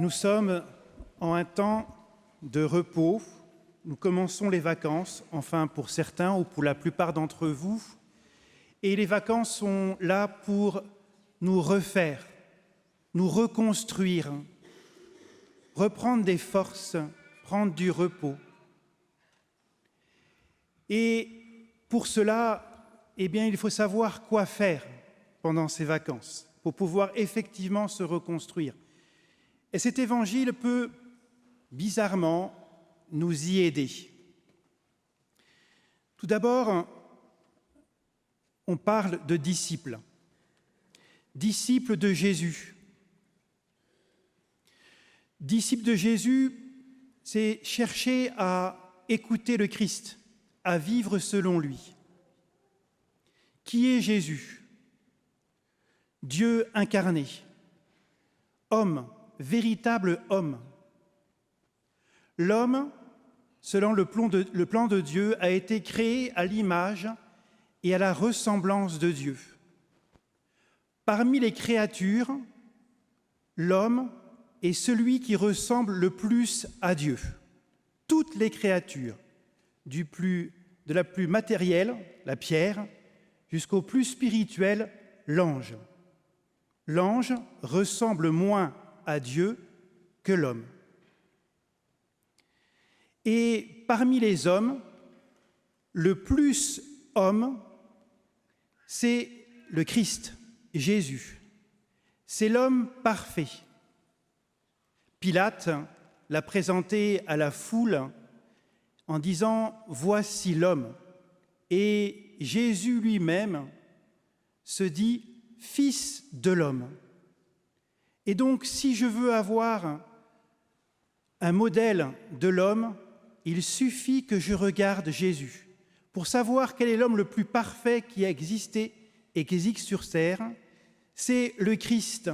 Nous sommes en un temps de repos. Nous commençons les vacances, enfin pour certains ou pour la plupart d'entre vous. Et les vacances sont là pour nous refaire, nous reconstruire, reprendre des forces, prendre du repos. Et pour cela, il faut savoir quoi faire pendant ces vacances pour pouvoir effectivement se reconstruire. Et cet évangile peut, bizarrement, nous y aider. Tout d'abord, on parle de disciples. Disciples de Jésus. Disciples de Jésus, c'est chercher à écouter le Christ, à vivre selon lui. Qui est Jésus? Dieu incarné, homme, véritable homme. L'homme, selon le plan de Dieu, a été créé à l'image et à la ressemblance de Dieu. Parmi les créatures, l'homme est celui qui ressemble le plus à Dieu. Toutes les créatures, de la plus matérielle, la pierre, jusqu'au plus spirituel, l'ange. L'ange ressemble moins à Dieu que l'homme. Et parmi les hommes, le plus homme, c'est le Christ, Jésus. C'est l'homme parfait. Pilate l'a présenté à la foule en disant « Voici l'homme ». Et Jésus lui-même se dit « Fils de l'homme ». Et donc, si je veux avoir un modèle de l'homme, il suffit que je regarde Jésus. Pour savoir quel est l'homme le plus parfait qui a existé et qui existe sur terre, c'est le Christ.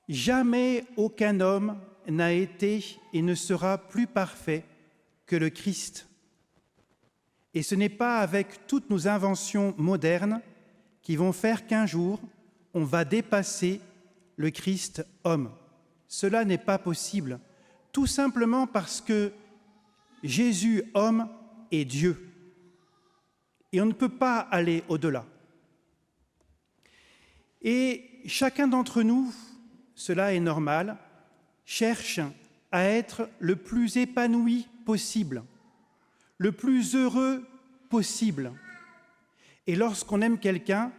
Jamais aucun homme n'a été et ne sera plus parfait que le Christ. Et ce n'est pas avec toutes nos inventions modernes qui vont faire qu'un jour, on va dépasser le Christ homme. Cela n'est pas possible, tout simplement parce que Jésus homme est Dieu. Et on ne peut pas aller au-delà. Et chacun d'entre nous, cela est normal, cherche à être le plus épanoui possible, le plus heureux possible. Et lorsqu'on aime quelqu'un,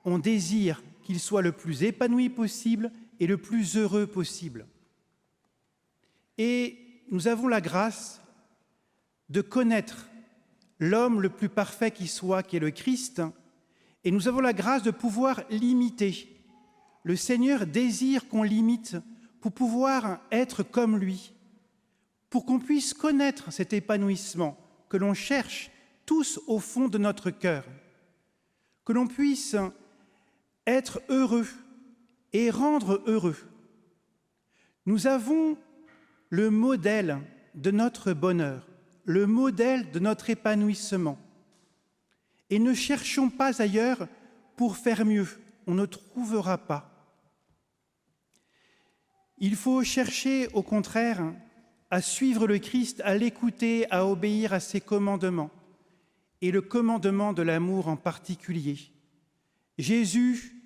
on désire qu'il soit le plus épanoui possible et le plus heureux possible. Et nous avons la grâce de connaître l'homme le plus parfait qui soit, qui est le Christ, et nous avons la grâce de pouvoir l'imiter. Le Seigneur désire qu'on l'imite pour pouvoir être comme lui, pour qu'on puisse connaître cet épanouissement que l'on cherche tous au fond de notre cœur, que l'on puisse être heureux et rendre heureux. Nous avons le modèle de notre bonheur, le modèle de notre épanouissement. Et ne cherchons pas ailleurs pour faire mieux, on ne trouvera pas. Il faut chercher, au contraire, à suivre le Christ, à l'écouter, à obéir à ses commandements, et le commandement de l'amour en particulier. Jésus,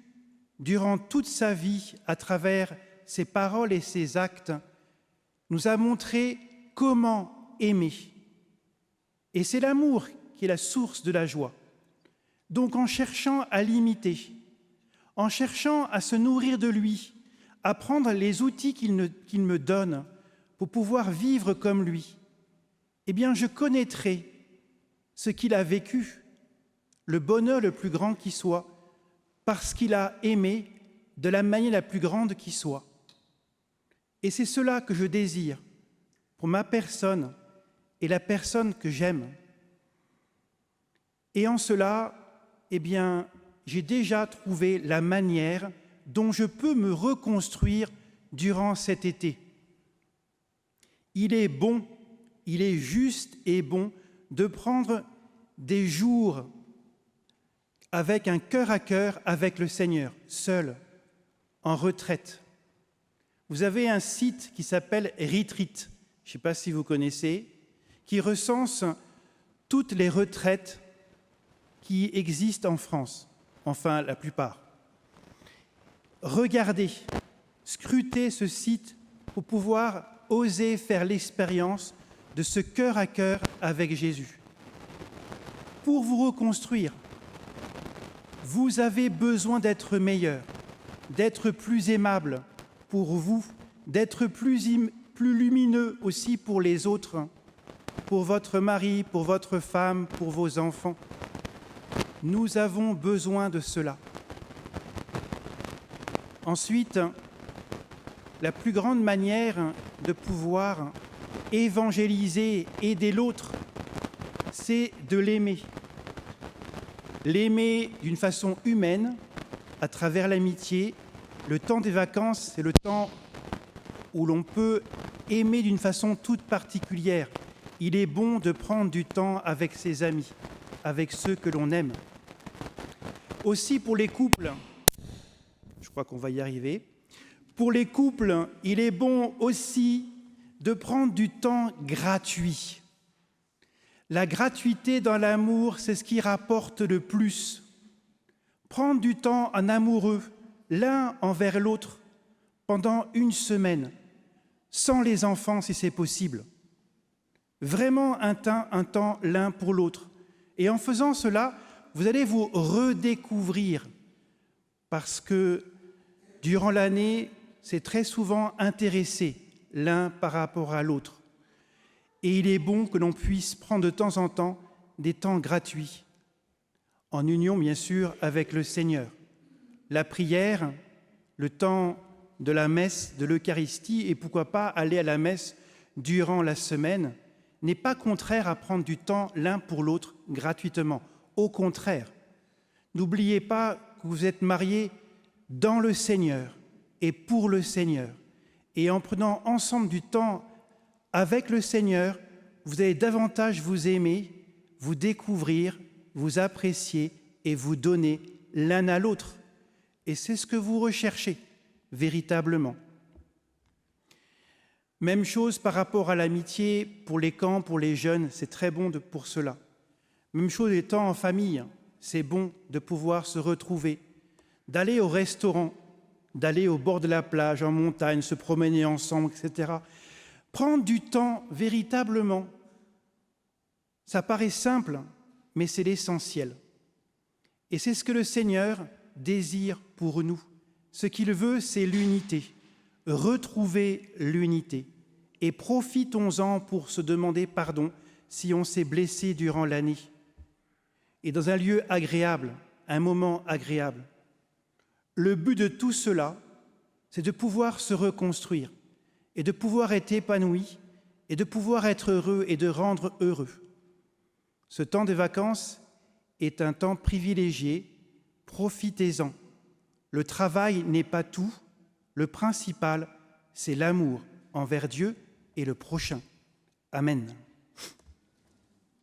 durant toute sa vie, à travers ses paroles et ses actes, nous a montré comment aimer. Et c'est l'amour qui est la source de la joie. Donc en cherchant à l'imiter, en cherchant à se nourrir de lui, à prendre les outils qu'il me donne pour pouvoir vivre comme lui, je connaîtrai ce qu'il a vécu, le bonheur le plus grand qui soit, parce qu'il a aimé de la manière la plus grande qui soit. Et c'est cela que je désire pour ma personne et la personne que j'aime. Et en cela, j'ai déjà trouvé la manière dont je peux me reconstruire durant cet été. Il est bon, il est juste et bon de prendre des jours avec un cœur à cœur avec le Seigneur, seul, en retraite. vous avez un site qui s'appelle Retreat, je ne sais pas si vous connaissez, qui recense toutes les retraites qui existent en France, enfin la plupart. Regardez, scrutez ce site pour pouvoir oser faire l'expérience de ce cœur à cœur avec Jésus. Pour vous reconstruire, vous avez besoin d'être meilleur, d'être plus aimable pour vous, d'être plus lumineux aussi pour les autres, pour votre mari, pour votre femme, pour vos enfants. Nous avons besoin de cela. Ensuite, la plus grande manière de pouvoir évangéliser, aider l'autre, c'est de l'aimer. L'aimer d'une façon humaine, à travers l'amitié. Le temps des vacances, c'est le temps où l'on peut aimer d'une façon toute particulière. Il est bon de prendre du temps avec ses amis, avec ceux que l'on aime. Aussi pour les couples, je crois qu'on va y arriver, pour les couples, il est bon aussi de prendre du temps gratuit. La gratuité dans l'amour, c'est ce qui rapporte le plus. Prendre du temps en amoureux, l'un envers l'autre, pendant une semaine, sans les enfants si c'est possible. Vraiment un temps l'un pour l'autre. Et en faisant cela, vous allez vous redécouvrir, parce que durant l'année, c'est très souvent intéressé l'un par rapport à l'autre. Et il est bon que l'on puisse prendre de temps en temps des temps gratuits, en union bien sûr avec le Seigneur. La prière, le temps de la messe, de l'Eucharistie, et pourquoi pas aller à la messe durant la semaine, n'est pas contraire à prendre du temps l'un pour l'autre gratuitement. Au contraire, n'oubliez pas que vous êtes mariés dans le Seigneur et pour le Seigneur. Et en prenant ensemble du temps avec le Seigneur, vous allez davantage vous aimer, vous découvrir, vous apprécier et vous donner l'un à l'autre. Et c'est ce que vous recherchez véritablement. Même chose par rapport à l'amitié pour les camps, pour les jeunes, c'est très bon pour cela. Même chose les temps en famille, c'est bon de pouvoir se retrouver, d'aller au restaurant, d'aller au bord de la plage, en montagne, se promener ensemble, etc. Prendre du temps véritablement, ça paraît simple, mais c'est l'essentiel. Et c'est ce que le Seigneur désire pour nous. Ce qu'il veut, c'est l'unité, retrouver l'unité. Et profitons-en pour se demander pardon si on s'est blessé durant l'année. Et dans un lieu agréable, un moment agréable. Le but de tout cela, c'est de pouvoir se reconstruire et de pouvoir être épanoui et de pouvoir être heureux et de rendre heureux. Ce temps de vacances est un temps privilégié, profitez-en. Le travail n'est pas tout, le principal, c'est l'amour envers Dieu et le prochain. Amen.